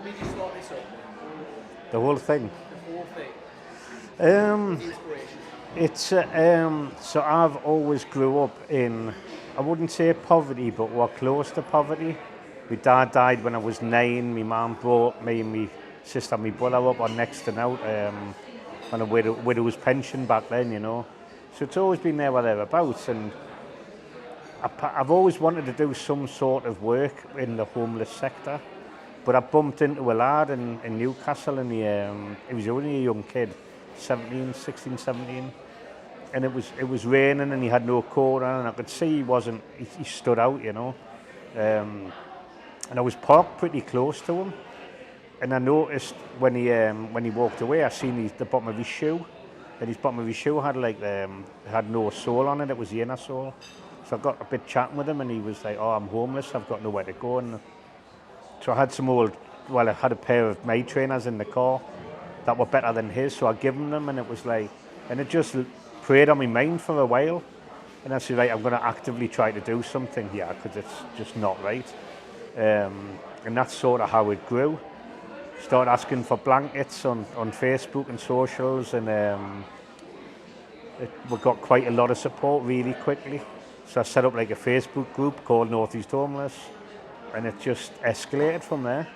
made you start this up? The whole thing. The whole thing. Um, The inspiration. it's so I've always grew up in, I wouldn't say poverty, but we're close to poverty. My dad died when I was 9. My mum brought me and my sister and my brother up on next and out on a widow's pension back then, you know. So it's always been there or thereabouts, and I've always wanted to do some sort of work in the homeless sector. But I bumped into a lad in Newcastle, and he was only a young kid, 17, and it was raining, and he had no coat on, and I could see he stood out, you know. And I was parked pretty close to him, and I noticed when he walked away, I seen the bottom of his shoe, and his bottom of his shoe had had no sole on it. It was the inner sole. So I got a bit chatting with him, and he was like, "Oh, I'm homeless. I've got nowhere to go." And so I had a pair of maid trainers in the car that were better than his, so I gave him them, and it just preyed on my mind for a while. And I said, right, I'm going to actively try to do something here because it's just not right. And that's sort of how it grew. Started asking for blankets on Facebook and socials, and we got quite a lot of support really quickly. So I set up like a Facebook group called North East Homeless, and it just escalated from there.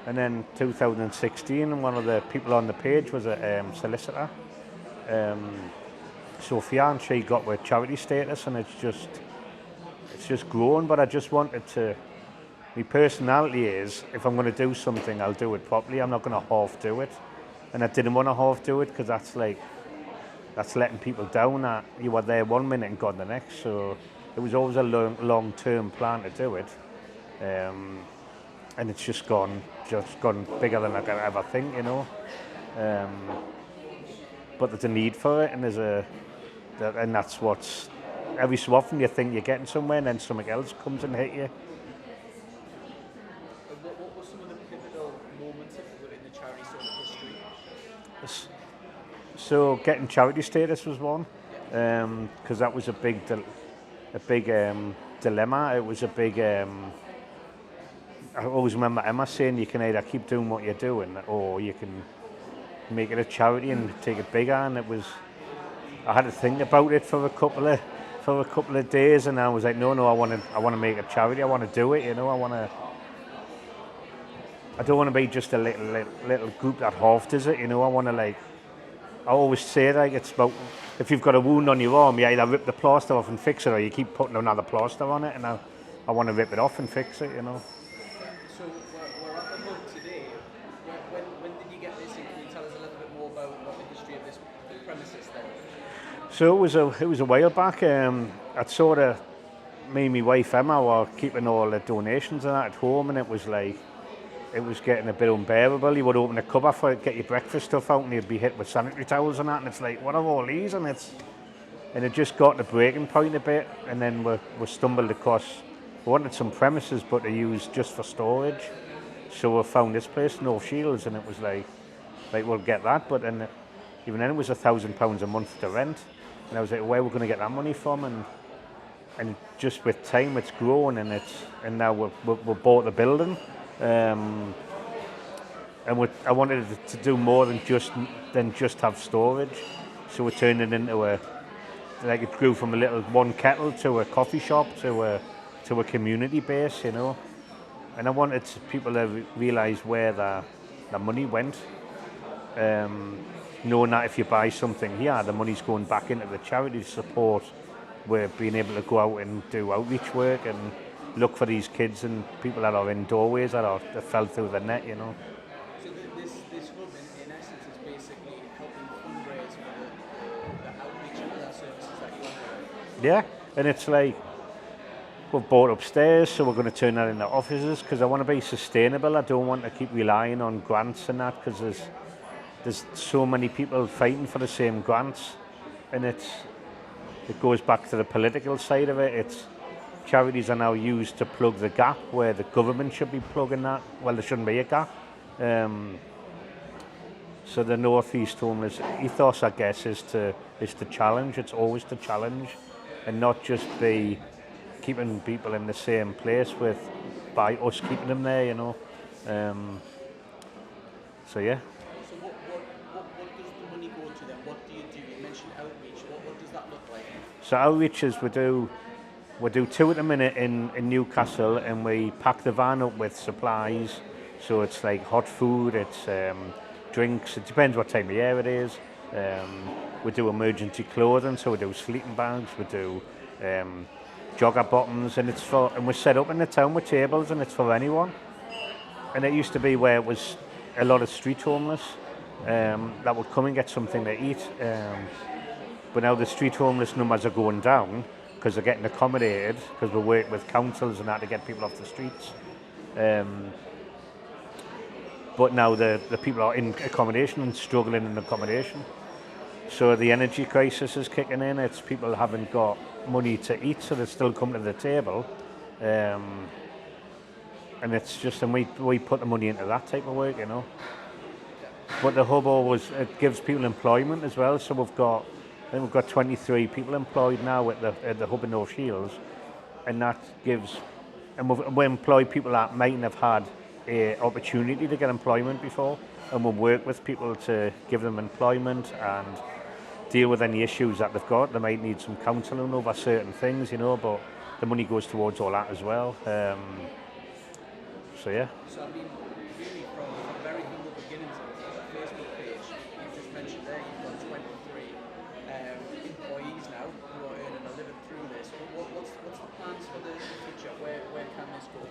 And then 2016, one of the people on the page was a solicitor, Sophia, and she got with charity status, and it's just grown. But I just wanted to. My personality is, if I'm going to do something, I'll do it properly. I'm not going to half do it, and I didn't want to half do it because that's letting people down. That you were there one minute and gone the next. So it was always a long-term plan to do it, and it's just gone bigger than I could ever think, you know. But there's a need for it, and that's what's every so often you think you're getting somewhere, and then something else comes and hit you. What were some of the pivotal moments in the charity sort of history? So getting charity status was one, because that was a big dilemma. It was a big. I always remember Emma saying you can either keep doing what you're doing, or you can make it a charity and take it bigger. And I had to think about it for a couple of days, and I was like, no, I want to make a charity. I want to do it, you know. I don't want to be just a little group that half does it, you know. I always say it's about, if you've got a wound on your arm, you either rip the plaster off and fix it, or you keep putting another plaster on it, and I want to rip it off and fix it, you know. So we're at the hub today. When did you get this, and can you tell us a little bit more about what the history of this premises then? So it was a while back. I'd sort of, me and my wife Emma were keeping all the donations and that at home, and it was getting a bit unbearable. You would open a cupboard for it, get your breakfast stuff out, and you'd be hit with sanitary towels and that, and it's like, what are all these? And it just got to breaking point a bit, and then we stumbled across, we wanted some premises but to use just for storage. So we found this place, North Shields, and it was like we'll get that, but then even then it was £1,000 a month to rent. And I was like, where are we going to get that money from? And just with time, it's grown, and now we bought the building, and I wanted it to do more than just have storage. So we turned it into it grew from a little one kettle to a coffee shop to a community base, you know. And I wanted people to realise where the money went. Knowing that if you buy something here, the money's going back into the charity support. We're being able to go out and do outreach work and look for these kids and people that are in doorways that fell through the net, you know. So this hub in essence is basically helping fundraise for the outreach and other services that you offer. Yeah, and it's like we've bought upstairs, so we're going to turn that into offices because I want to be sustainable. I don't want to keep relying on grants and that because there's so many people fighting for the same grants, and it goes back to the political side of it. Charities are now used to plug the gap where the government should be plugging that. Well, there shouldn't be a gap. So the North East Homeless ethos, I guess, is to challenge. It's always to challenge, and not just be keeping people in the same place by us keeping them there, you know. So yeah. So what does the money go to then? What do you do? You mentioned outreach. What does that look like? So outreaches we do two at the minute in Newcastle, and we pack the van up with supplies. So it's like hot food, it's drinks. It depends what time of year it is. We do emergency clothing, so we do sleeping bags. We do jogger bottoms, and we're set up in the town with tables, and it's for anyone. And it used to be where it was a lot of street homeless that would come and get something to eat. But now the street homeless numbers are going down because they're getting accommodated, because we work with councils and that to get people off the streets. But now the people are in accommodation and struggling in accommodation. So the energy crisis is kicking in. It's people haven't got money to eat, so they still come to the table. And it's just, and we put the money into that type of work, you know. But the hub always, it gives people employment as well. So I think we've got 23 people employed now at the hub in North Shields, and that gives, and we employ people that mightn't have had an opportunity to get employment before, and we'll work with people to give them employment and deal with any issues that they've got. They might need some counselling over certain things, you know, but the money goes towards all that as well. So yeah. So I mean, really from very humble beginnings of a Facebook page, you just mentioned there you've got 23 employees now who are earning a living through this. What's the plans for the future? Where can this go? Or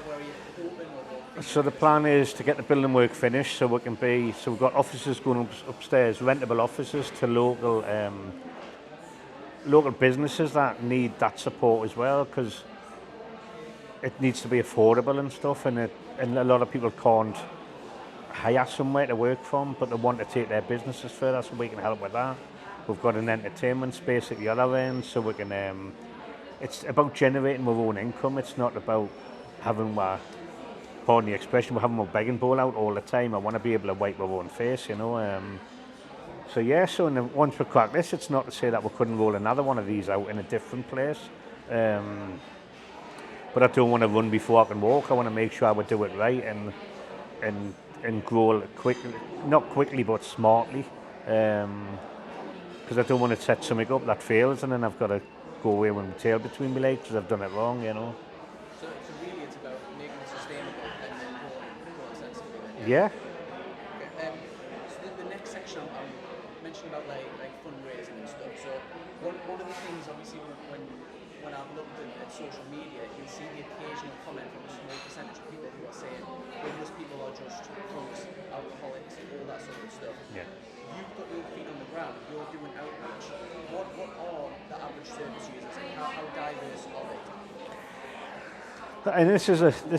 where are you hoping or So the plan is to get the building work finished, so we've got offices going upstairs, rentable offices to local businesses that need that support as well, because it needs to be affordable and stuff, and a lot of people can't hire somewhere to work from, but they want to take their businesses further, so we can help with that. We've got an entertainment space at the other end, so we can. It's about generating our own income. It's not about having pardon the expression, we're having a begging bowl out all the time. I want to be able to wipe our own face, you know. So yeah, so once we crack this, it's not to say that we couldn't roll another one of these out in a different place. But I don't want to run before I can walk. I want to make sure I would do it right and grow quickly, not quickly but smartly. Because I don't want to set something up that fails and then I've got to go away with my tail between my legs because I've done it wrong, you know. So really it's about making it sustainable and then growing sensibly. Yeah. Okay, so the next section I'm mentioning about like fundraising and stuff. So one of the things obviously when I've looked at social media, you'll see the occasional comment from a small percentage of people who are saying, well, most people are just drunks, alcoholics, all that sort of stuff. Yeah. You've got your feet on the ground, you're doing outreach. What are the average service users and how diverse are they? And this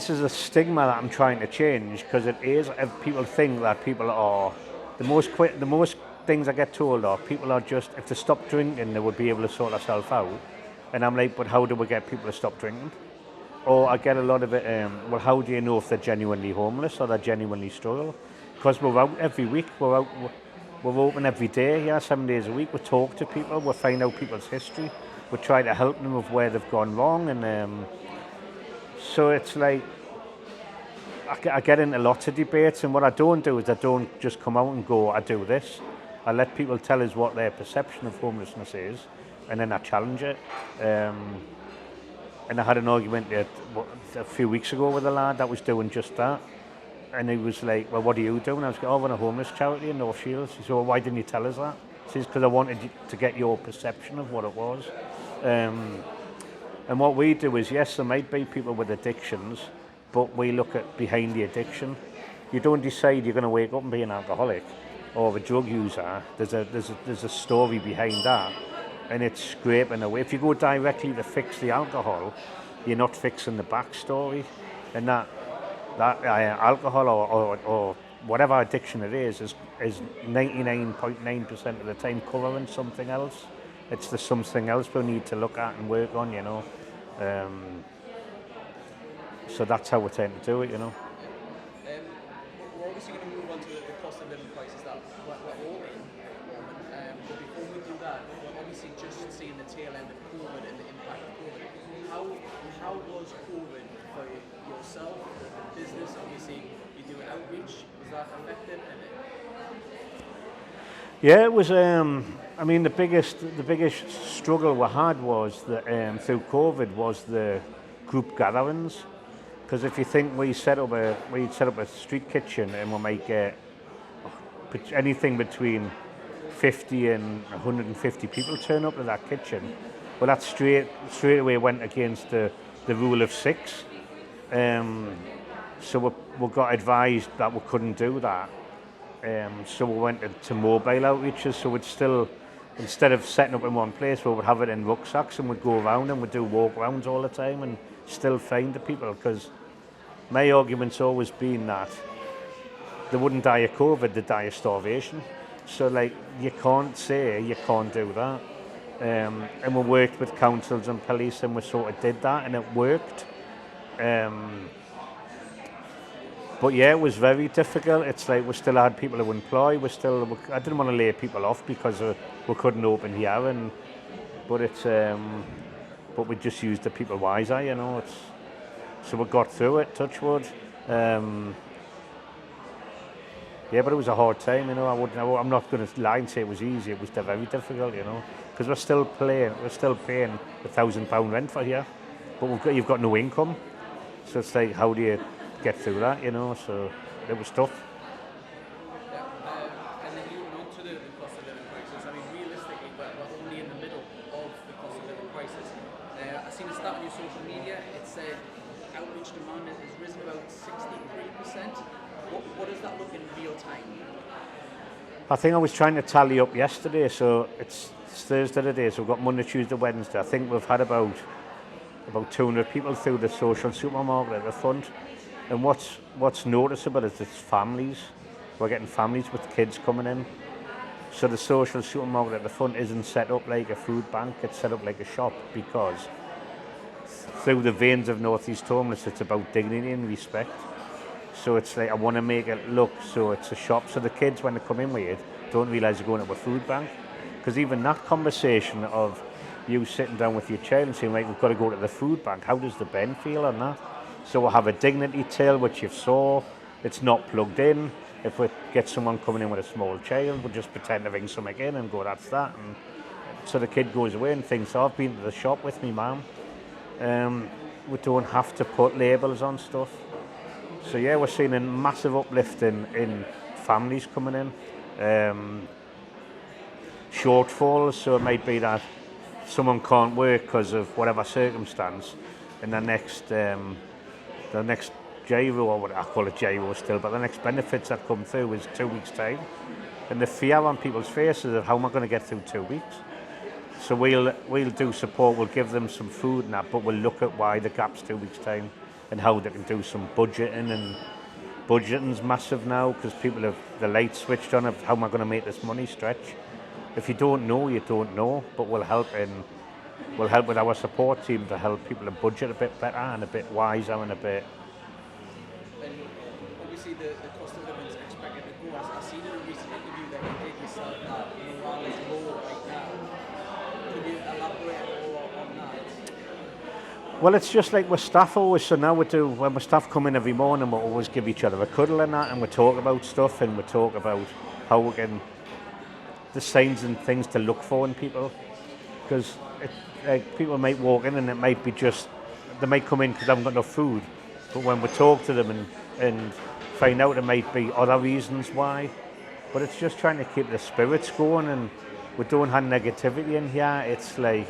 is a stigma that I'm trying to change, because it is, if people think that people are, the most things I get told are people are just, if they stop drinking, they would be able to sort themselves out. And I'm like, but how do we get people to stop drinking? Or I get a lot of it, well, how do you know if they're genuinely homeless or they genuinely struggle? Because we're out every week, we're open every day, 7 days a week. We talk to people, we find out people's history, we try to help them with where they've gone wrong. And so it's like, I get into lots of debates, and what I don't do is I don't just come out and go, I do this. I let people tell us what their perception of homelessness is, and then I challenge it. And I had an argument a few weeks ago with a lad that was doing just that. And he was like, well, what are you doing? I was like, oh, I run a homeless charity in North Shields. He said, well, why didn't you tell us that? He says, because I wanted you to get your perception of what it was. And what we do is, yes, there might be people with addictions, but we look at behind the addiction. You don't decide you're going to wake up and be an alcoholic or a drug user. There's a story behind that, and it's scraping away. If you go directly to fix the alcohol, you're not fixing the backstory. And that alcohol or whatever addiction it is 99.9% of the time covering something else. It's the something else we need to look at and work on, you know. So that's how we tend to do it, you know. We're obviously going to move on to the cost of living crisis that we're all in. But before we do that, we're obviously just seeing the tail end of COVID and the impact of COVID. How was COVID for yourself, the business? Obviously, you you doing outreach? Was that effective? Yeah, it was. I mean, the biggest struggle we had was that through COVID was the group gatherings. Because if you think we'd set up a street kitchen and we'll make anything between 50 and 150 people turn up to that kitchen, well, that straight away went against the rule of 6. So we got advised that we couldn't do that. So we went to mobile outreaches. So we'd still, instead of setting up in one place, we would have it in rucksacks and we'd go around and we'd do walk rounds all the time and still find the people. Because my argument's always been that they wouldn't die of COVID, they'd die of starvation. So like, you can't say you can't do that. And we worked with councils and police and we sort of did that and it worked. But yeah, it was very difficult. It's like we still had people to employ. I didn't want to lay people off because we couldn't open here, but we just used the people wiser, you know. So we got through it, touch wood. Yeah, but it was a hard time, you know. I'm not going to lie and say it was easy. It was very difficult, you know, because we're still paying £1,000 rent for here, but you've got no income. So it's like, how do you get through that, you know? So it was tough. Yeah, and then you went on to the cost of living crisis. I mean, realistically, we're only in the middle of the cost of living crisis. I seen a stat on your social media. It said outreach demand has risen about 63%. What does that look in real time? I think I was trying to tally up yesterday, so it's Thursday today, so we've got Monday, Tuesday, Wednesday. I think we've had about 200 people through the social supermarket at the front. And what's noticeable is it's families. We're getting families with kids coming in. So the social supermarket at the front isn't set up like a food bank, it's set up like a shop, because through the veins of North East homeless, it's about dignity and respect. So it's like, I want to make it look so it's a shop, so the kids, when they come in with it, don't realise they're going to a food bank. Because even that conversation of you sitting down with your child and saying, right, we've got to go to the food bank, how does the Ben feel on that? So we'll have a dignity till, which you saw, it's not plugged in. If we get someone coming in with a small child, we'll just pretend to ring something in and go, that's that. And so the kid goes away and thinks, oh, I've been to the shop with me mum. We don't have to put labels on stuff. So yeah, we're seeing a massive uplift in families coming in. Shortfalls, so it might be that someone can't work because of whatever circumstance, and the next gyro, or what I call it gyro still, but the next benefits that come through is 2 weeks' time. And the fear on people's faces of how am I going to get through 2 weeks? So we'll do support, we'll give them some food and that, but we'll look at why the gap's 2 weeks' time and how they can do some budgeting. And budgeting's massive now because people have the light switched on of how am I going to make this money stretch. If you don't know, you don't know, but we'll help with our support team to help people to budget a bit better and a bit wiser and a bit. And obviously the cost of living is expected to go. I've seen in a recent interview that you did yourself that morale is low right now. Can you elaborate more on that? Well, it's just like with staff always, so now when my staff come in every morning, we always give each other a cuddle and that, and we talk about stuff and we talk about how we can, the signs and things to look for in people. Because people might walk in and it might be just, they might come in because they haven't got enough food. But when we talk to them and find out, it might be other reasons why. But it's just trying to keep the spirits going, and we don't have negativity in here. It's like,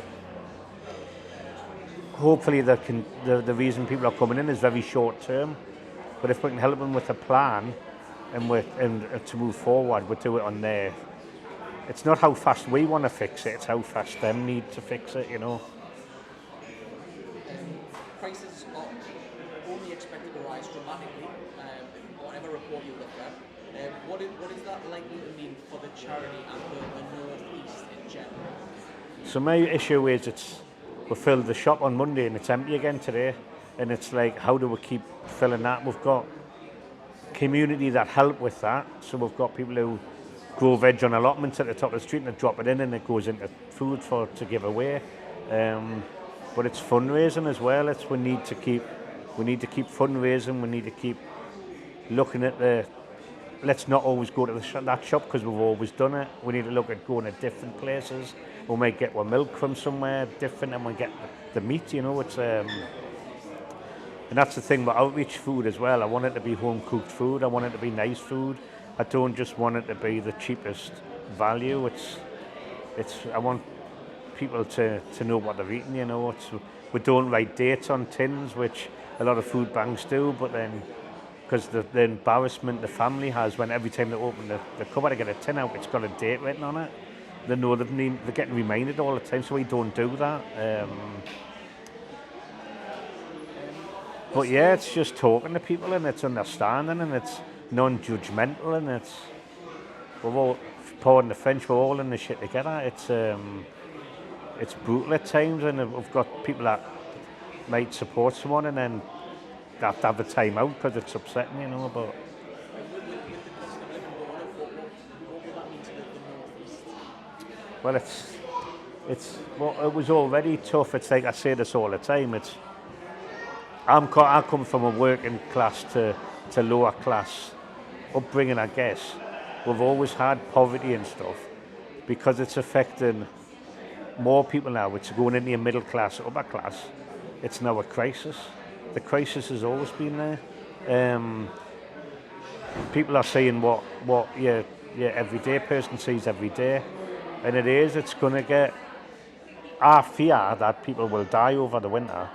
hopefully the reason people are coming in is very short term. But if we can help them with a plan and to move forward, we'll do it on there. It's not how fast we want to fix it, it's how fast them need to fix it, you know. Prices are only expected to rise dramatically, whatever report you look at. What is that likely to mean for the charity and the North East in general? So my issue is we filled the shop on Monday and it's empty again today. And it's like, how do we keep filling that? We've got community that help with that. So we've got people who grow veg on allotments at the top of the street and they drop it in and it goes into food to give away. But it's fundraising as well. We need to keep fundraising. We need to keep looking at let's not always go to that shop because we've always done it. We need to look at going to different places. We might get our milk from somewhere different, and we get the meat. It's and that's the thing with outreach food as well. I want it to be home cooked food. I want it to be nice food. I don't just want it to be the cheapest value. I want people to know what they're eating. We don't write dates on tins, which a lot of food banks do, but then because the embarrassment the family has when every time they open the cupboard to get a tin out, it's got a date written on it. They know they're getting reminded all the time, so we don't do that. But yeah, it's just talking to people, and it's understanding, and it's non-judgmental, and we're all, pardon the French, we're all in the shit together. It's brutal at times, and we've got people that might support someone, and then they have to have a time out because it's upsetting, but... Well, it was already tough. It's like I say this all the time. I come from a working class to lower class upbringing, I guess. We've always had poverty and stuff because it's affecting more people now. It's going into a middle class, upper class. It's now a crisis. The crisis has always been there. People are saying what your everyday person sees every day, and it's going to get... I fear that people will die over the winter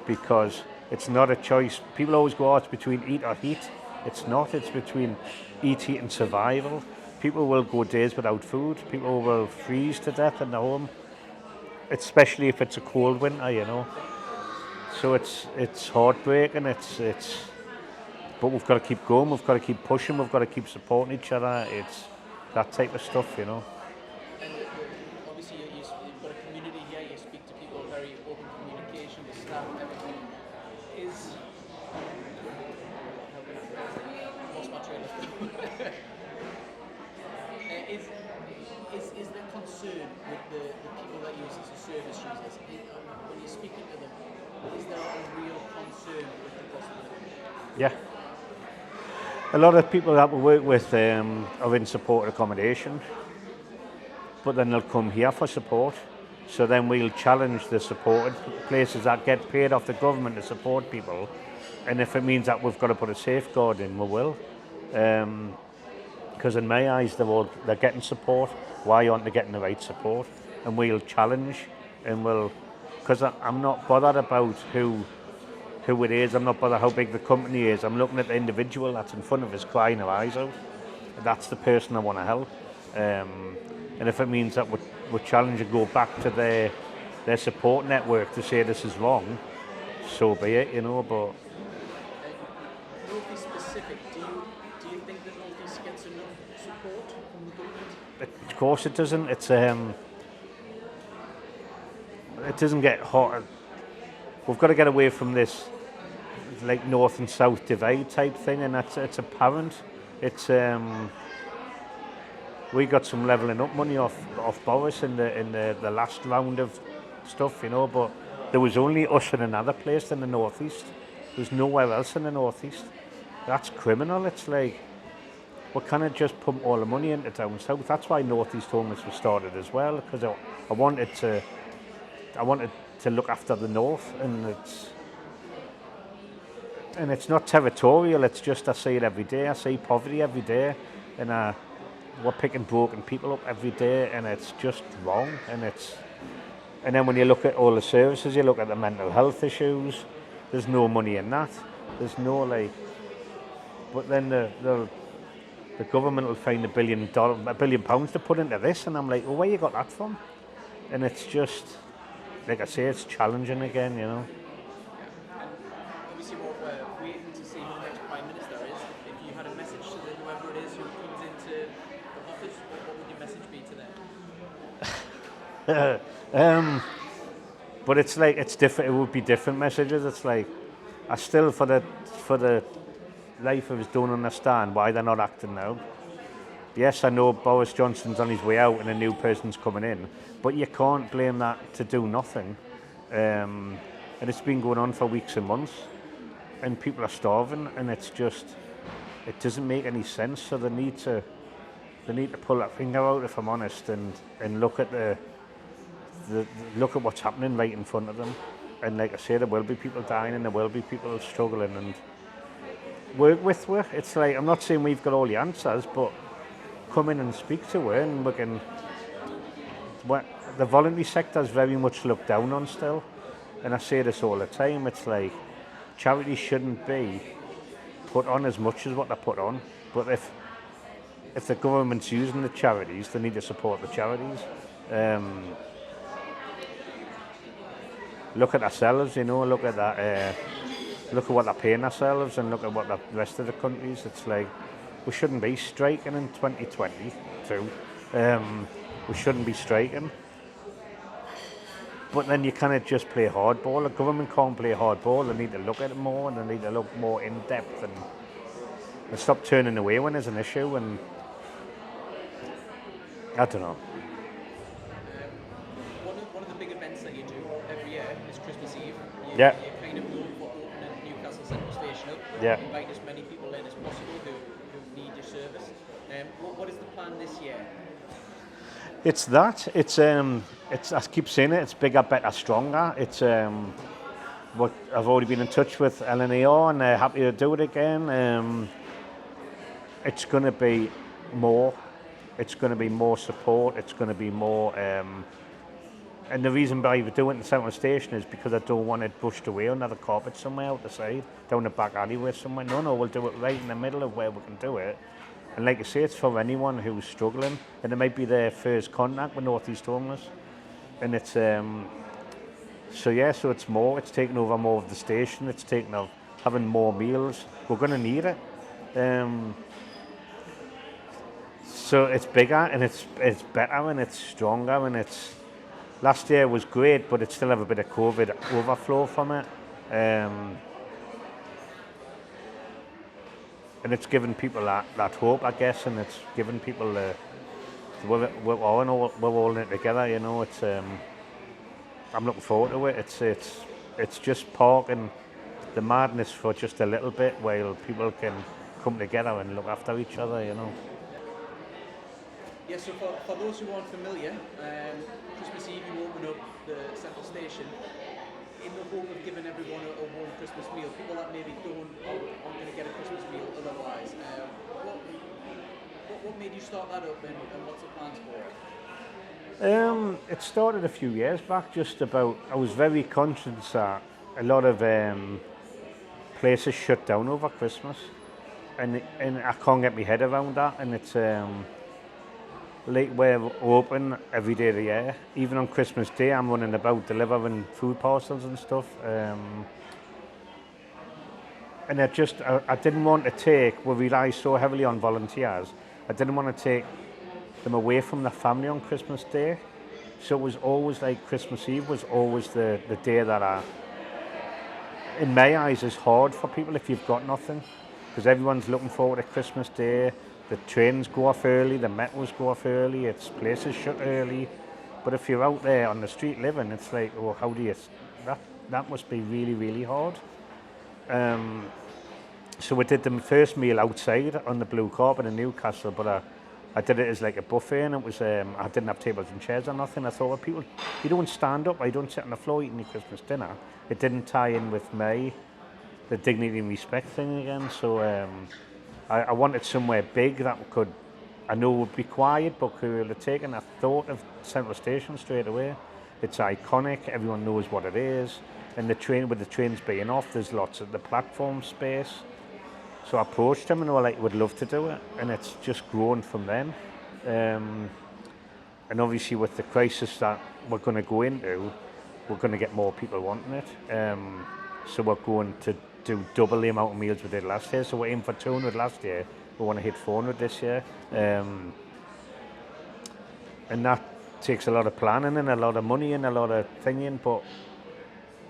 because it's not a choice. People always go, it's between eat or heat. It's not. It's between eat, heat and survival. People will go days without food. People will freeze to death in their home, especially if it's a cold winter, So it's heartbreaking. But we've got to keep going. We've got to keep pushing. We've got to keep supporting each other. It's that type of stuff, And obviously you've got a community here. You speak to people, very open communication with staff, everything. Lost my train of thought. Is there concern with the people that use this as service users? When you're speaking to them, is there a real concern with the cost of living? Yeah. A lot of people that we work with are in support accommodation, but then they'll come here for support. So then we'll challenge the supported places that get paid off the government to support people. And if it means that we've got to put a safeguard in, we will. Because in my eyes, they're getting support. Why aren't they getting the right support? And we'll challenge, and because I'm not bothered about who it is. I'm not bothered how big the company is. I'm looking at the individual that's in front of us crying her eyes out. That's the person I want to help. And if it means that we challenge and go back to their support network to say this is wrong, so be it, But North East specific, do you think that North East gets enough support from the government? Of course it doesn't. It doesn't get hot. We've got to get away from this like north and south divide type thing, and it's apparent. We got some levelling up money off Boris in the last round of stuff, but there was only us in another place in the northeast. There's nowhere else in the northeast. That's criminal. It's like, we can't just pump all the money into down south. That's why Northeast Homeless was started as well, because I wanted to look after the north, and it's not territorial. It's just, I see it every day. I see poverty every day, and we're picking broken people up every day, and it's just wrong. And then when you look at all the services, you look at the mental health issues. There's no money in that. There's no but then the government will find £1 billion to put into this, and I'm like, well, where you got that from? And it's just, like I say, it's challenging again, And obviously, we're waiting to see who the next Prime Minister is. If you had a message to whoever it is who comes into the office, what would your message be to them? But it's like, it's different. It would be different messages. It's like, I still, for the life of us, don't understand why they're not acting now. Yes, I know Boris Johnson's on his way out and a new person's coming in, but you can't blame that to do nothing. And it's been going on for weeks and months, and people are starving, and it's just, it doesn't make any sense. So they need to pull that finger out, if I'm honest, and look at look at what's happening right in front of them. And like I say, there will be people dying and there will be people struggling, and work with her. It's like, I'm not saying we've got all the answers, but come in and speak to her, and we can. The voluntary sector is very much looked down on still, and I say this all the time. It's like charities shouldn't be put on as much as what they put on, but if the government's using the charities, they need to support the charities. Look at ourselves, look at that. Look at what they're paying ourselves, and look at what the rest of the countries. It's like we shouldn't be striking in 2022. We shouldn't be striking. But then you cannot just play hardball. The government can't play hardball. They need to look at it more, and they need to look more in depth and stop turning away when there's an issue. And I don't know. One of the big events that you do every year is Christmas Eve. Yeah. You're kind of known for opening Newcastle Central Station up. Yeah. Invite as many people in as possible who need your service. What is the plan this year? It's that. It's I keep saying it. It's bigger, better, stronger. It's what I've already been in touch with LNAR, and they're happy to do it again. It's going to be more. It's going to be more support. It's going to be more. And the reason why we're doing it in the central station is because I don't want it pushed away under the carpet somewhere out the side, down the back alleyway somewhere. No, we'll do it right in the middle of where we can do it. And like I say, it's for anyone who's struggling, and it might be their first contact with North East Homeless. And it's so it's more. It's taking over more of the station. It's taking over having more meals. We're going to need it. So it's bigger, and it's better, and it's stronger, and it's. Last year was great, but it still have a bit of COVID overflow from it. And it's given people that hope, I guess, and it's given people we're all in it together, It's I'm looking forward to it. It's just parking the madness for just a little bit while people can come together and look after each other, Yeah, so for those who aren't familiar, Christmas Eve you open up the central station in the hope of giving everyone a warm Christmas meal. People that maybe aren't going to get a Christmas meal otherwise. What made you start that up, and what's the plans for it? It started a few years back. I was very conscious that a lot of places shut down over Christmas, and I can't get my head around that. And it's like we're open every day of the year. Even on Christmas Day, I'm running about delivering food parcels and stuff. And I didn't want to take. We rely so heavily on volunteers. I didn't want to take them away from their family on Christmas Day. So it was always like Christmas Eve was always the day that in my eyes, is hard for people if you've got nothing, because everyone's looking forward to Christmas Day. The trains go off early, the metros go off early, it's places shut early. But if you're out there on the street living, it's like, oh, how do you? That must be really, really hard. So we did the first meal outside on the blue carpet in Newcastle, but I did it as like a buffet, and it was I didn't have tables and chairs or nothing. I thought, well, people, you don't stand up, you don't sit on the floor eating your Christmas dinner. It didn't tie in with the dignity and respect thing again. So I wanted somewhere big that I know would be quiet, but could have taken a thought of Central Station straight away. It's iconic, everyone knows what it is, and with the trains being off, there's lots of the platform space. So I approached them and they were like, would love to do it, and it's just grown from then. And obviously with the crisis that we're going to go into, we're going to get more people wanting it. So we're going to do double the amount of meals we did last year. So we're aiming for 200 last year. We want to hit 400 this year. And that takes a lot of planning and a lot of money and a lot of thinking. But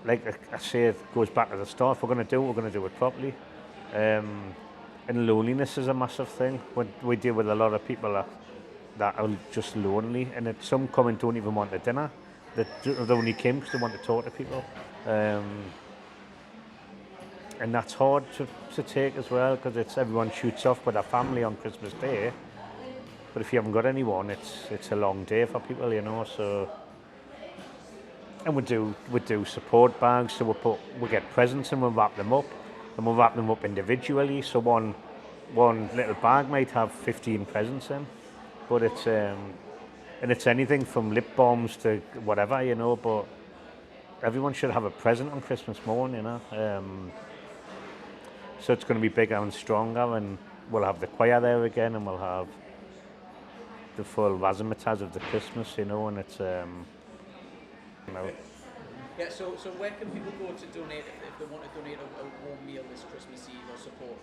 like I say, it goes back to the start. If we're going to do it, we're going to do it properly. And loneliness is a massive thing. We deal with a lot of people that are just lonely. And some come and don't even want the dinner. They only came because they want to talk to people. and that's hard to take as well, because it's everyone shoots off with their family on Christmas Day. But if you haven't got anyone, it's a long day for people, you know. So, and we do support bags. So we get presents and we wrap them up, and we wrap them up individually. So one little bag might have 15 presents in, but it's and it's anything from lip balms to whatever, you know. But everyone should have a present on Christmas morning, you know. So it's going to be bigger and stronger, and we'll have the choir there again, and we'll have the full razzmatazz of the Christmas, you know, and it's, you know. Yeah, so where can people go to donate if they want to donate a warm meal this Christmas Eve or support?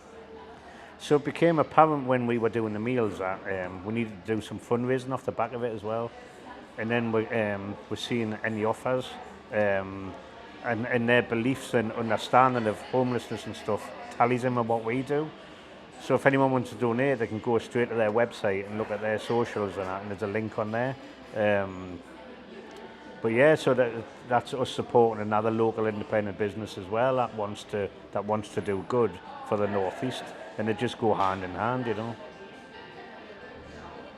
So it became apparent when we were doing the meals that we needed to do some fundraising off the back of it as well. And then we're seeing any offers and their beliefs and understanding of homelessness and stuff tallies in with what we do. So if anyone wants to donate, they can go straight to their website and look at their socials and that, and there's a link on there. But yeah, so that's us supporting another local independent business as well that wants to do good for the Northeast, and they just go hand in hand, you know.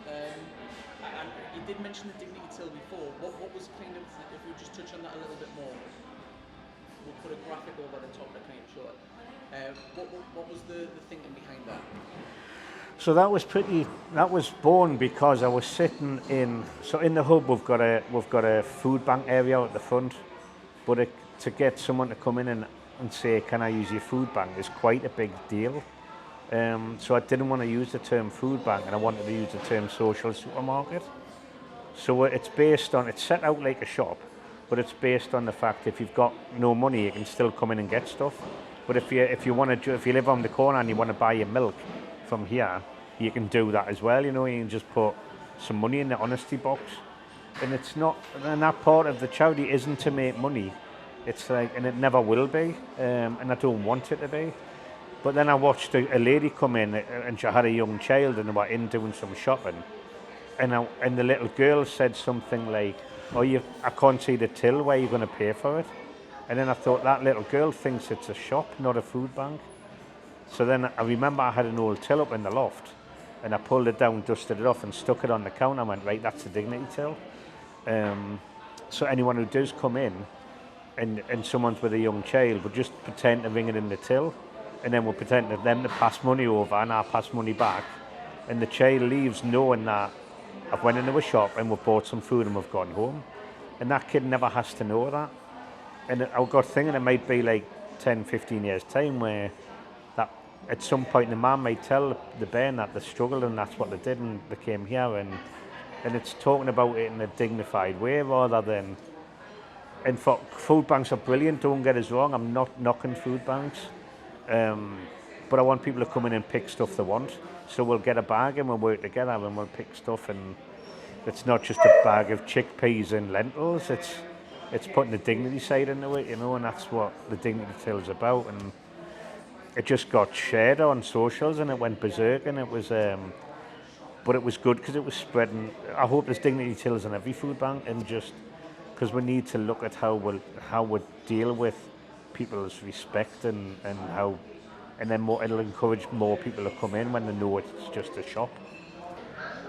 And you did mention the Dignity Till before. What was kind of, if we just touch on that a little bit more, we'll put a graphic over the top that kind of show it. What was the thinking behind that? So that was born because I was sitting in the hub we've got a food bank area at the front, but to get someone to come in and say, can I use your food bank, is quite a big deal. So I didn't want to use the term food bank, and I wanted to use the term social supermarket. So it's set out like a shop, but it's based on the fact if you've got no money, you can still come in and get stuff. But if you live on the corner and you want to buy your milk from here, you can do that as well. You know, you can just put some money in the honesty box, and it's not. And that part of the charity isn't to make money. It's like, and it never will be, and I don't want it to be. But then I watched a lady come in, and she had a young child, and they were in doing some shopping, and the little girl said something like, "Oh, I can't see the till. Where are you going to pay for it?" And then I thought, that little girl thinks it's a shop, not a food bank. So then I remember I had an old till up in the loft, and I pulled it down, dusted it off, and stuck it on the counter. I went, right, that's the Dignity Till. So anyone who does come in, and someone's with a young child, would just pretend to ring it in the till, and then we'll pretend to them to pass money over, and I'll pass money back, and the child leaves knowing that I've went into a shop and we've bought some food and we've gone home, and that kid never has to know that. And I got thinking it might be like 10, 15 years time where that at some point the man might tell the bairn that they struggled and that's what they did, and they came here, and it's talking about it in a dignified way rather than. And for food banks are brilliant, don't get us wrong, I'm not knocking food banks, but I want people to come in and pick stuff they want. So we'll get a bag and we'll work together and we'll pick stuff, and it's not just a bag of chickpeas and lentils, it's putting the dignity side into it, you know, and that's what the Dignity Till is about. And it just got shared on socials and it went berserk, and it was, but it was good because it was spreading. I hope there's Dignity Tills in every food bank, and just because we need to look at how we deal with people's respect and how, and then it'll encourage more people to come in when they know it's just a shop.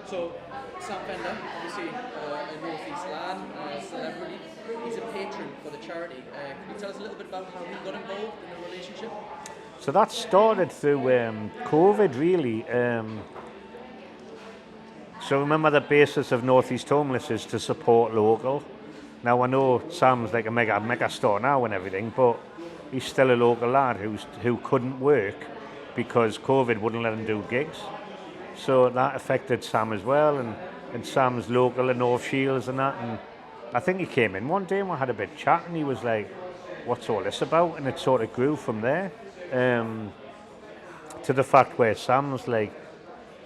So Sam Fender, obviously a North East lad, a celebrity. He's a patron for the charity. Can you tell us a little bit about how he got involved in the relationship? So that started through COVID, really. So remember, the basis of North East Homeless is to support local. Now I know Sam's like a mega star now and everything, but he's still a local lad who couldn't work because COVID wouldn't let him do gigs. So that affected Sam as well, and Sam's local in North Shields and that. And I think he came in one day and we had a bit chat, and he was like, "What's all this about?" And it sort of grew from there to the fact where Sam's like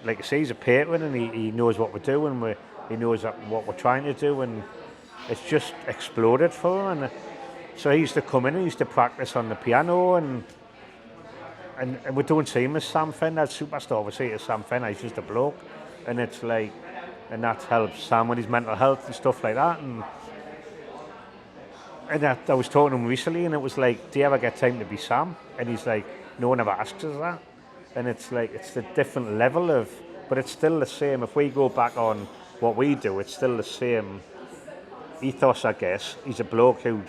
I say, he's a patron, and he knows what we're doing. He knows what we're trying to do, and it's just exploded for him. And so he used to come in and he used to practice on the piano, and we don't see him as Sam Fender, as superstar. We see it as Sam Fender. He's just a bloke, and it's like, and that helps Sam with his mental health and stuff like that. And And I was talking to him recently, and it was like, do you ever get time to be Sam? And he's like, no one ever asks us that. And it's like, it's a different level of, but it's still the same. If we go back on what we do, it's still the same ethos, I guess. He's a bloke who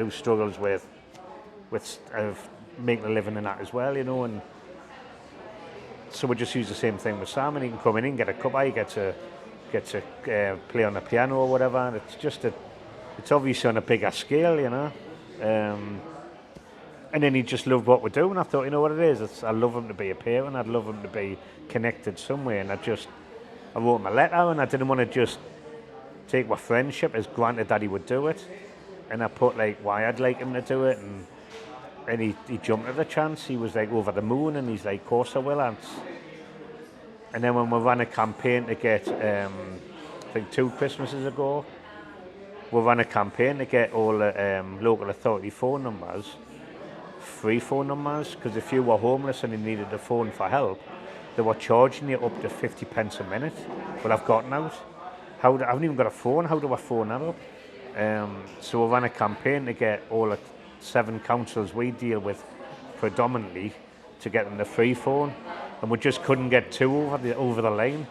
struggles with making a living in that as well, you know. And so we just use the same thing with Sam, and he can come in and get a cuppa, he gets to play on the piano or whatever. And it's just it's obviously on a bigger scale, you know. And then he just loved what we're doing. I thought, you know what it is? I love him to be a parent. I'd love him to be connected somewhere. And I wrote him a letter, and I didn't want to just take my friendship as granted that he would do it. And I put like why I'd like him to do it, and he jumped at the chance. He was like over the moon, and he's like, of course I will, Ants. And then when we ran a campaign to get, I think 2 Christmases ago, we ran a campaign to get all the local authority phone numbers, free phone numbers, because if you were homeless and you needed a phone for help, they were charging you up to 50 pence a minute. But I've gotten out. I haven't even got a phone. How do I phone that up? So we ran a campaign to get all the 7 councils we deal with predominantly to get them the free phone, and we just couldn't get 2 over the line.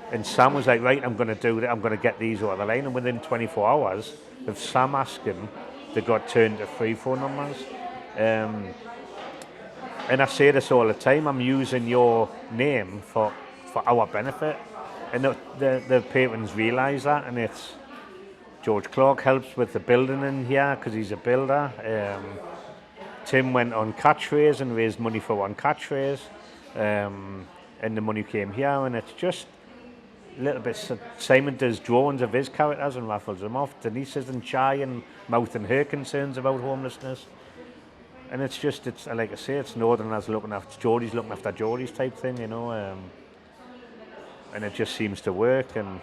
And Sam was like, right, I'm going to do that. I'm going to get these over the line. And within 24 hours of Sam asking, they got turned to free phone numbers. And I say this all the time, I'm using your name for our benefit. And the patrons realise that, and it's George Clark helps with the building in here because he's a builder. Tim went on catchphrase and raised money for one catchphrase, and the money came here, and it's just a little bit. Simon does drawings of his characters and raffles them off. Denise isn't shy and mouthing her concerns about homelessness. And it's like I say, it's Northerners looking after Geordie's looking after Geordie's type thing, you know. And it just seems to work. And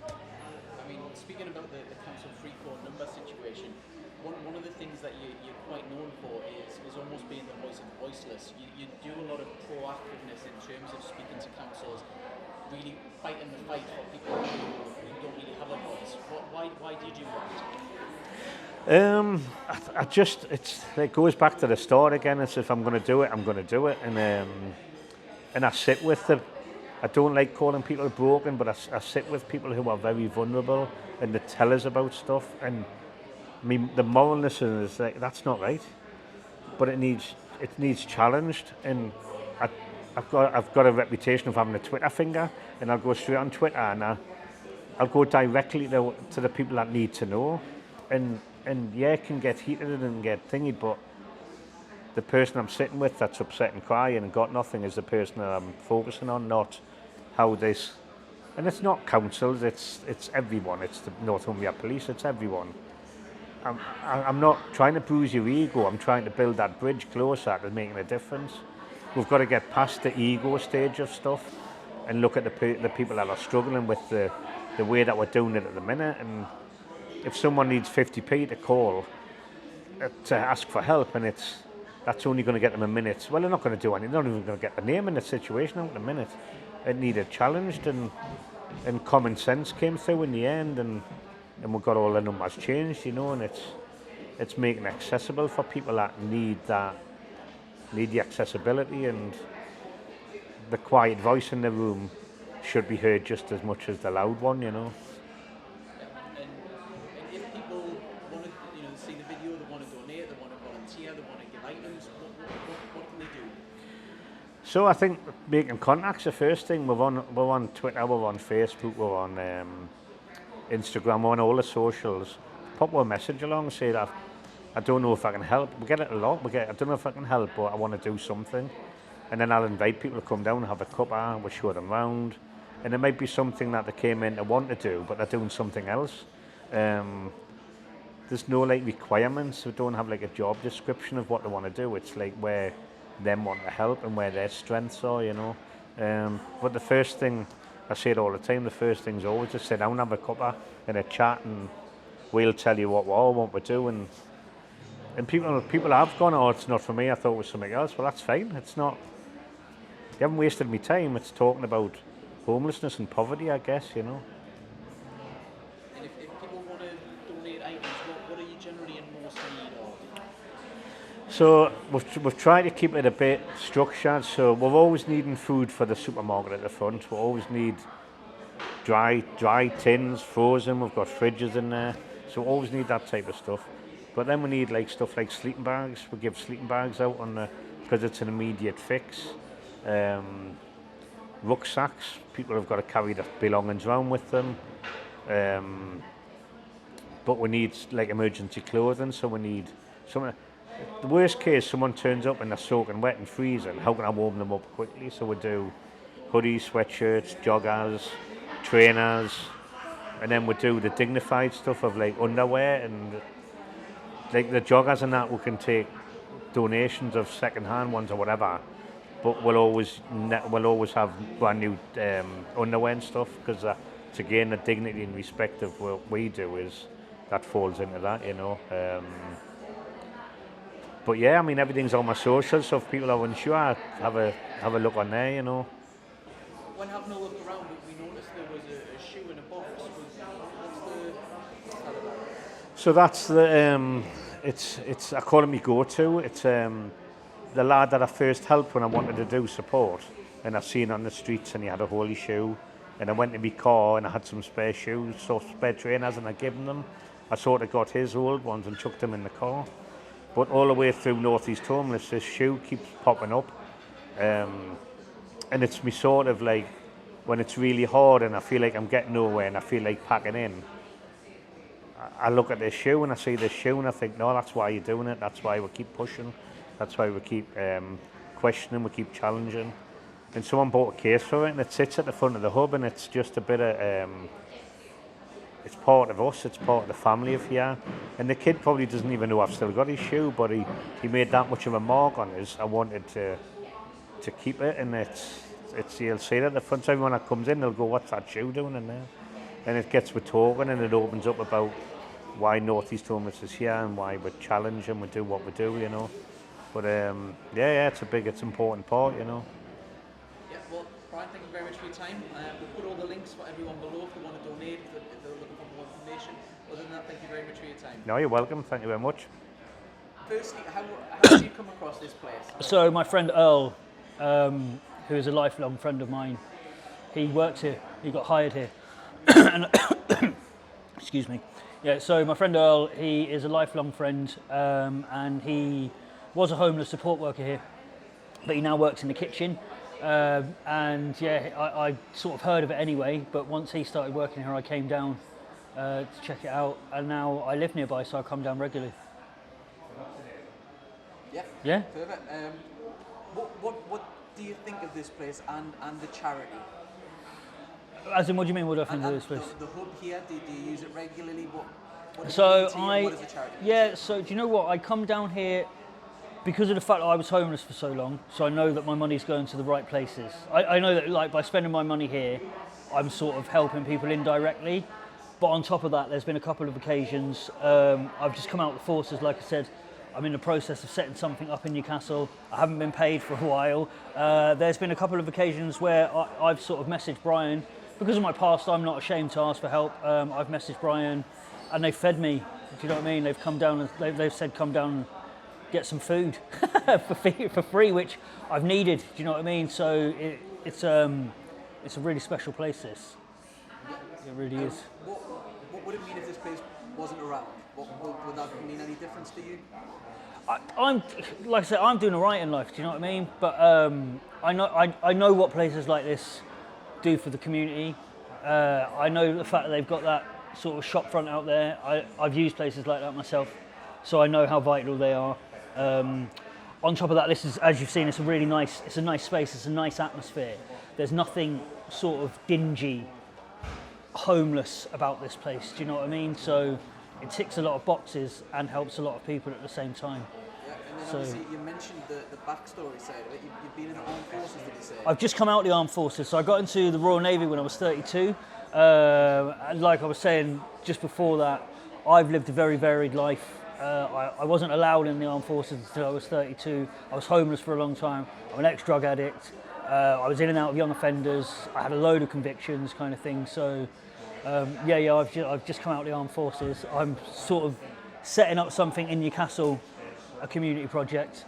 I mean, speaking about the council free phone number situation, one of the things that you're quite known for is almost being the voice of the voiceless. You do a lot of proactiveness in terms of speaking to councils, really fighting the fight for people who don't really have a voice. Why do you do that? It goes back to the start again. It's if I'm going to do it, I'm going to do it, and I sit with them. I don't like calling people broken, but I sit with people who are very vulnerable and they tell us about stuff. And I mean, the moralness is like, that's not right, but it needs challenged. And I've got a reputation of having a Twitter finger, and I'll go straight on Twitter and I'll go directly to the people that need to know. And yeah, it can get heated and get thingy, but the person I'm sitting with that's upset and crying and got nothing is the person that I'm focusing on, not how this. And it's not councils, it's everyone. It's the Northumberland Police, it's everyone. I'm not trying to bruise your ego, I'm trying to build that bridge closer to making a difference. We've got to get past the ego stage of stuff and look at the people that are struggling with the way that we're doing it at the minute. And if someone needs 50p to call to ask for help, and that's only going to get them a minute, well, they're not going to do anything. They're not even going to get the name in the situation out in a minute. It needed challenged, and common sense came through in the end, and we got all the numbers changed, you know. And it's making it accessible for people that need the accessibility, and the quiet voice in the room should be heard just as much as the loud one, you know. See the video, they want to donate, they want to volunteer, they want to give items, what can they do? So I think making contact's the first thing. We're on Twitter, we're on Facebook, we're on Instagram, we're on all the socials. Pop a message along, say that I don't know if I can help. We get it a lot. I don't know if I can help, but I want to do something. And then I'll invite people to come down and have a cuppa, we'll show them round. And it might be something that they came in to want to do, but they're doing something else. There's no like requirements. We don't have like a job description of what they want to do. It's like where them want to help and where their strengths are, you know. But the first thing, I say it all the time, the first thing's always to sit down, have a cuppa and a chat, and we'll tell you what we all want to do. And people have gone, oh, it's not for me, I thought it was something else. Well, that's fine. It's not. You haven't wasted my time. It's talking about homelessness and poverty, I guess, you know. And if people want to donate items, what are you generally must need, or So we've tried to keep it a bit structured. So we're always needing food for the supermarket at the front. We always need dry tins, frozen. We've got fridges in there, so we always need that type of stuff. But then we need like stuff like sleeping bags. We give sleeping bags out on the because it's an immediate fix. Rucksacks. People have got to carry their belongings around with them. But we need like emergency clothing. So we need some. The worst case, someone turns up and they're soaking wet and freezing. How can I warm them up quickly? So we do hoodies, sweatshirts, joggers, trainers, and then we do the dignified stuff of like underwear and like the joggers and that. We can take donations of second-hand ones or whatever, but we'll always have brand new underwear and stuff because to gain the dignity and respect of what we do is that falls into that, you know. But yeah, I mean everything's on my socials, so if people are unsure, have a look on there, you know. when having a look around, we noticed there was a shoe in a box. What's that about? So that's the it's I call it my go-to. It's the lad that I first helped when I wanted to do support, and I've seen on the streets, and he had a holy shoe, and I went to my car and I had some spare shoes, so spare trainers, and I gave him them. I sort of got his old ones and chucked them in the car. But all the way through North East Homeless, this shoe keeps popping up. And it's me sort of like, when it's really hard and I feel like I'm getting nowhere and I feel like packing in, I look at this shoe and I see this shoe and I think, no, that's why you're doing it. That's why we keep pushing. That's why we keep questioning, we keep challenging. And someone bought a case for it and it sits at the front of the hub, and it's just a bit of, it's part of us, it's part of the family of here. And the kid probably doesn't even know I've still got his shoe, but he made that much of a mark on his. I wanted to keep it, and it's you'll see it at the front. So everyone that comes in, they'll go, what's that shoe doing in there? And it gets with talking, and it opens up about why North East Homeless is here and why we challenge and we do what we do, you know. But yeah, it's important part, you know. Yeah, well, Brian, thank you very much for your time. We'll put all the links for everyone below if they want to donate, if they're looking for more information. Other than that, thank you very much for your time. No, you're welcome. Thank you very much. Firstly, how did you come across this place? So my friend Earl, who is a lifelong friend of mine, he works here. He got hired here. And excuse me. Yeah. So my friend Earl, he is a lifelong friend, and he was a homeless support worker here, but he now works in the kitchen. And yeah, I sort of heard of it anyway. But once he started working here, I came down to check it out, and now I live nearby, so I come down regularly. Yeah. Yeah. Perfect. What do you think of this place and the charity? As in, what do you mean? What do I think of this place? The hub here. Do you use it regularly? What does So it mean to you? What is the charity? yeah. So do you know what? I come down here because of the fact that I was homeless for so long. So I know that my money's going to the right places. I know that, like, by spending my money here, I'm sort of helping people indirectly. But on top of that, there's been a couple of occasions. I've just come out of the forces, like I said. I'm in the process of setting something up in Newcastle. I haven't been paid for a while. There's been a couple of occasions where I've sort of messaged Brian. Because of my past, I'm not ashamed to ask for help. I've messaged Brian and they've fed me. Do you know what I mean? They've come down and they've said, come down and get some food for free, which I've needed. Do you know what I mean? So it's a really special place, this. It really is. What would it mean if this place wasn't around? Would that mean any difference to you? I'm like I said, I'm doing all right in life. Do you know what I mean? But I know what places like this do for the community. I know the fact that they've got that sort of shop front out there. I've used places like that myself, so I know how vital they are. On top of that, this is, as you've seen, it's a nice space. It's a nice atmosphere. There's nothing sort of dingy, homeless about this place. Do you know what I mean? So it ticks a lot of boxes and helps a lot of people at the same time. Yeah, and then obviously you mentioned the backstory side of it. You've been in the armed forces, did you say? I've just come out of the armed forces, so I got into the Royal Navy when I was 32. And like I was saying just before that, I've lived a very varied life. I wasn't allowed in the armed forces until I was 32. I was homeless for a long time. I'm an ex-drug addict. I was in and out of young offenders. I had a load of convictions, kind of thing. So, I've just come out of the armed forces. I'm sort of setting up something in Newcastle, a community project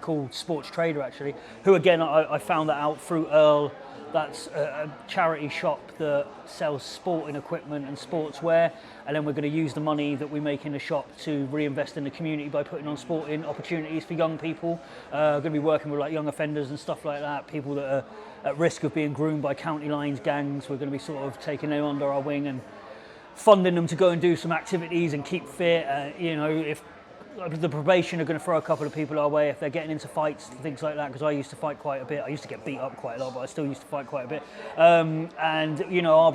called Sports Trader, actually, who again, I found that out through Earl. That's a charity shop that sells sporting equipment and sportswear, and then we're going to use the money that we make in the shop to reinvest in the community by putting on sporting opportunities for young people. Going to be working with like young offenders and stuff like that, people that are at risk of being groomed by county lines gangs. We're going to be sort of taking them under our wing and funding them to go and do some activities and keep fit. You know, if the probation are going to throw a couple of people our way if they're getting into fights and things like that, because I used to fight quite a bit. I used to get beat up quite a lot, but I still used to fight quite a bit. And you know, we'll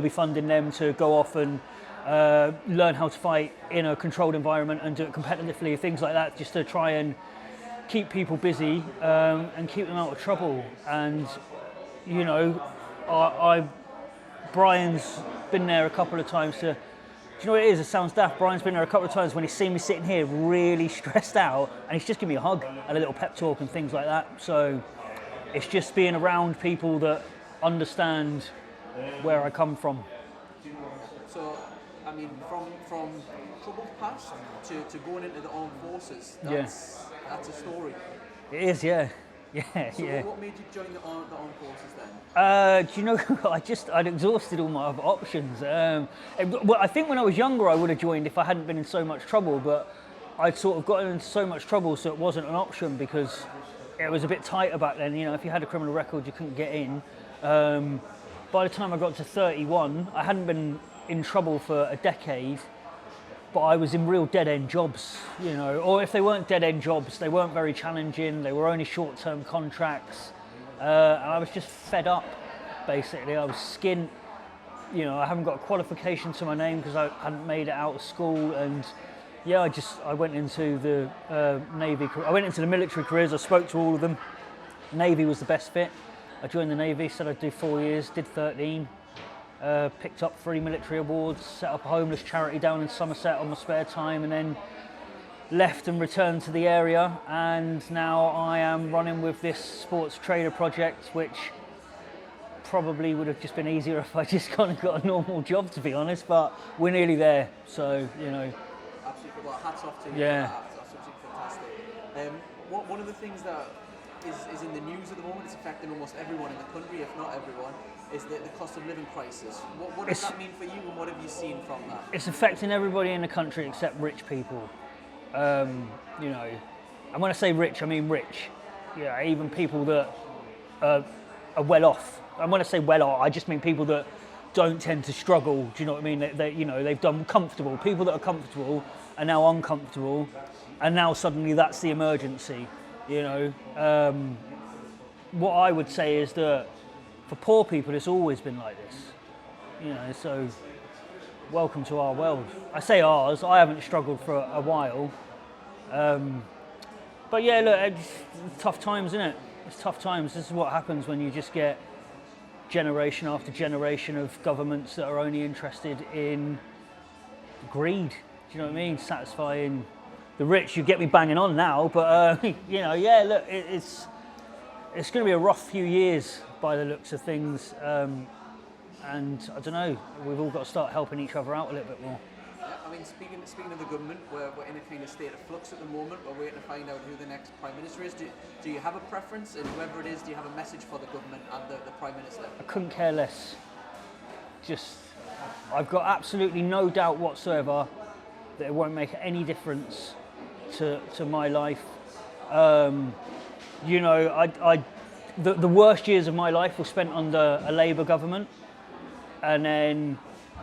be funding them to go off and learn how to fight in a controlled environment and do it competitively, things like that, just to try and keep people busy and keep them out of trouble. And you know, Brian's been there a couple of times to. Do you know what it is? It sounds daft. Brian's been there a couple of times when he's seen me sitting here really stressed out, and he's just given me a hug and a little pep talk and things like that. So it's just being around people that understand where I come from. So, I mean, from troubled past to going into the armed forces, that's a story. It is, yeah. Yeah, so yeah. What made you join the armed forces then? Do you know, I'd exhausted all my other options. Well, I think when I was younger I would have joined if I hadn't been in so much trouble, but I'd sort of gotten into so much trouble so it wasn't an option because it was a bit tighter back then. You know, if you had a criminal record you couldn't get in. By the time I got to 31, I hadn't been in trouble for a decade, but I was in real dead-end jobs, you know, or if they weren't dead-end jobs, they weren't very challenging, they were only short-term contracts, and I was just fed up, basically. I was skint, you know, I haven't got a qualification to my name because I hadn't made it out of school, and yeah, I went into the Navy, I went into the military careers, I spoke to all of them. Navy was the best fit. I joined the Navy, said I'd do 4 years, did 13. Picked up 3 military awards, set up a homeless charity down in Somerset on my spare time, and then left and returned to the area, and now I am running with this Sports Trader project, which probably would have just been easier if I just kind of got a normal job, to be honest, but we're nearly there, so, you know. Absolutely, well, hats off to you. Yeah. That's absolutely fantastic. One of the things that is in the news at the moment, it's affecting almost everyone in the country, if not everyone, is the cost of living crisis. What does that mean for you, and what have you seen from that? It's affecting everybody in the country except rich people. You know, and when I say rich, I mean rich. Yeah, even people that are well off. And when I say well off, I just mean people that don't tend to struggle. Do you know what I mean? They you know, they've done comfortable. People that are comfortable are now uncomfortable, and now suddenly that's the emergency. You know, what I would say is that for poor people, it's always been like this. You know, so welcome to our world. I say ours. I haven't struggled for a while, but yeah, look, it's tough times, isn't it? It's tough times. This is what happens when you just get generation after generation of governments that are only interested in greed. Do you know what I mean? Satisfying the rich. You get me banging on now, but you know, yeah. Look, it's going to be a rough few years by the looks of things, and I don't know. We've all got to start helping each other out a little bit more. Yeah, I mean, speaking of the government, we're in a kind of state of flux at the moment. We're waiting to find out who the next Prime Minister is. Do you have a preference? And whoever it is, do you have a message for the government and the Prime Minister? I couldn't care less. Just, I've got absolutely no doubt whatsoever that it won't make any difference to my life. You know, the worst years of my life were spent under a Labour government, and then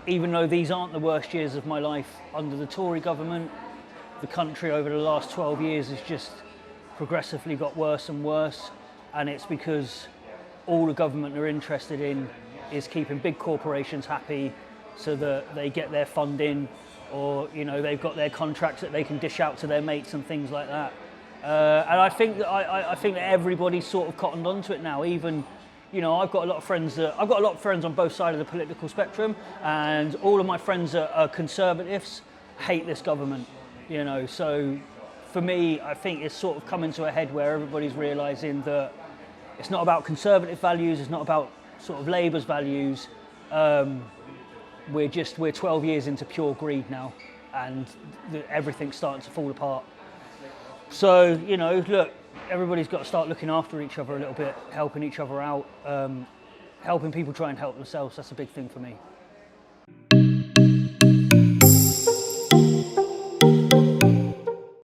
even though these aren't the worst years of my life under the Tory government, the country over the last 12 years has just progressively got worse and worse, and it's because all the government are interested in is keeping big corporations happy so that they get their funding, or you know, they've got their contracts that they can dish out to their mates and things like that. And I think that I think that everybody's sort of cottoned onto it now. Even, you know, I've got a lot of friends on both sides of the political spectrum, and all of my friends that are conservatives hate this government. You know, so for me, I think it's sort of coming to a head where everybody's realising that it's not about conservative values, it's not about sort of Labour's values. We're 12 years into pure greed now, and everything's starting to fall apart. So, you know, look, everybody's got to start looking after each other a little bit, helping each other out, helping people try and help themselves. That's a big thing for me.